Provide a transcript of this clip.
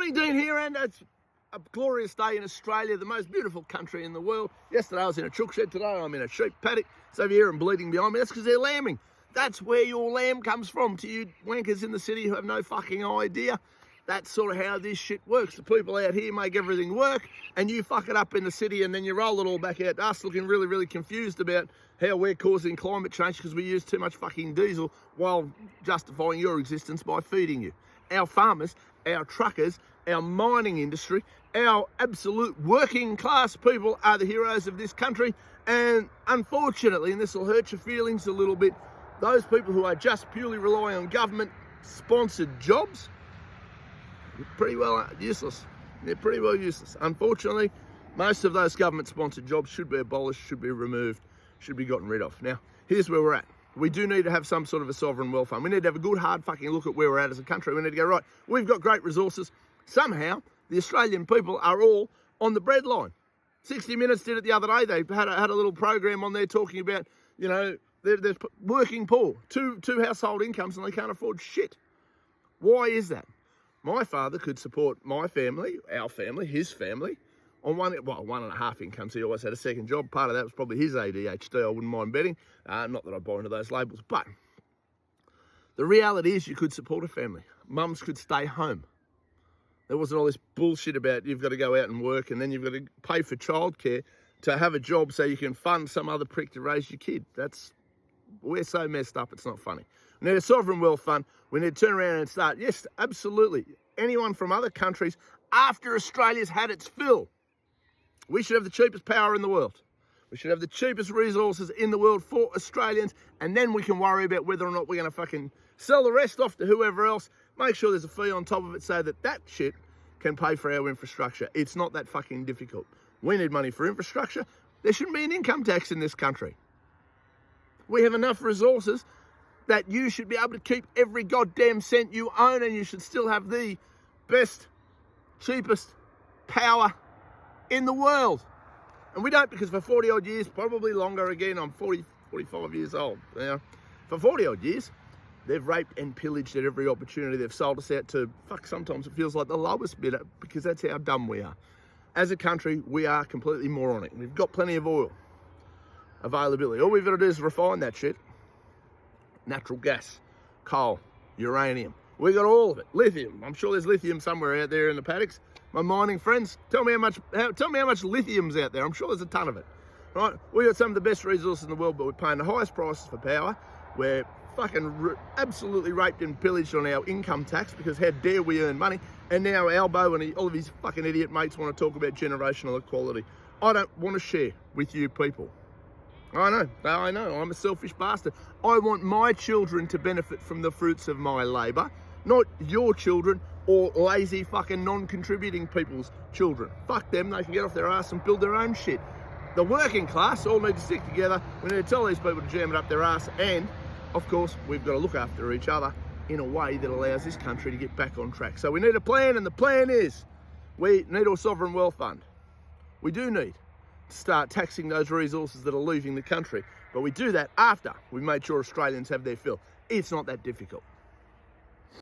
morning, Dean here, and it's a glorious day in Australia, the most beautiful country in the world. Yesterday I was in a chook shed, today I'm in a sheep paddock. It's over here and bleeding behind me. That's because they're lambing. That's where your lamb comes from, to you wankers in the city who have no fucking idea. That's sort of how this shit works. The people out here make everything work, and you fuck it up in the city, and then you roll it all back out to us looking really, really confused about how we're causing climate change because we use too much fucking diesel while justifying your existence by feeding you. Our farmers, our truckers, our mining industry, our absolute working class people are the heroes of this country. And unfortunately, and this will hurt your feelings a little bit, those people who are just purely relying on government-sponsored jobs, pretty well useless. They're pretty well useless. Unfortunately, most of those government-sponsored jobs should be abolished, should be removed, should be gotten rid of. Now, here's where we're at. We do need to have some sort of a sovereign wealth fund. We need to have a good, hard fucking look at where we're at as a country. We need to go, right, we've got great resources. Somehow, the Australian people are all on the breadline. 60 Minutes did it the other day. They had a little program on there talking about, you know, they're working poor, two household incomes, and they can't afford shit. Why is that? My father could support my family, our family, his family, on one and a half incomes. He always had a second job. Part of that was probably his ADHD, I wouldn't mind betting. Not that I buy into those labels, but the reality is you could support a family. Mums could stay home. There wasn't all this bullshit about you've got to go out and work and then you've got to pay for childcare to have a job so you can fund some other prick to raise your kid. We're so messed up, it's not funny. We need a sovereign wealth fund. We need to turn around and start, yes, absolutely, anyone from other countries, after Australia's had its fill. We should have the cheapest power in the world. We should have the cheapest resources in the world for Australians, and then we can worry about whether or not we're going to fucking sell the rest off to whoever else. Make sure there's a fee on top of it so that shit can pay for our infrastructure. It's not that fucking difficult. We need money for infrastructure. There shouldn't be an income tax in this country. We have enough resources that you should be able to keep every goddamn cent you own, and you should still have the best, cheapest power in the world. And we don't, because for 40 odd years, probably longer again, I'm 45 years old. You know, for 40 odd years, they've raped and pillaged at every opportunity. They've sold us out to, sometimes it feels like the lowest bidder, because that's how dumb we are. As a country, we are completely moronic. We've got plenty of oil availability. All we've got to do is refine that shit. Natural gas, coal, uranium. We got all of it. Lithium. I'm sure there's lithium somewhere out there in the paddocks. My mining friends, tell me how much lithium's out there. I'm sure there's a ton of it. Right? We got some of the best resources in the world, but we're paying the highest prices for power. We're fucking absolutely raped and pillaged on our income tax, because how dare we earn money? And now Albo and all of his fucking idiot mates want to talk about generational equality. I don't want to share with you people. I know, I'm a selfish bastard. I want my children to benefit from the fruits of my labour, not your children or lazy fucking non-contributing people's children. Fuck them, they can get off their ass and build their own shit. The working class all need to stick together. We need to tell these people to jam it up their ass, and of course, we've got to look after each other in a way that allows this country to get back on track. So we need a plan, and the plan is we need a sovereign wealth fund. We do need to start taxing those resources that are leaving the country, but we do that after we've made sure Australians have their fill. It's not that difficult.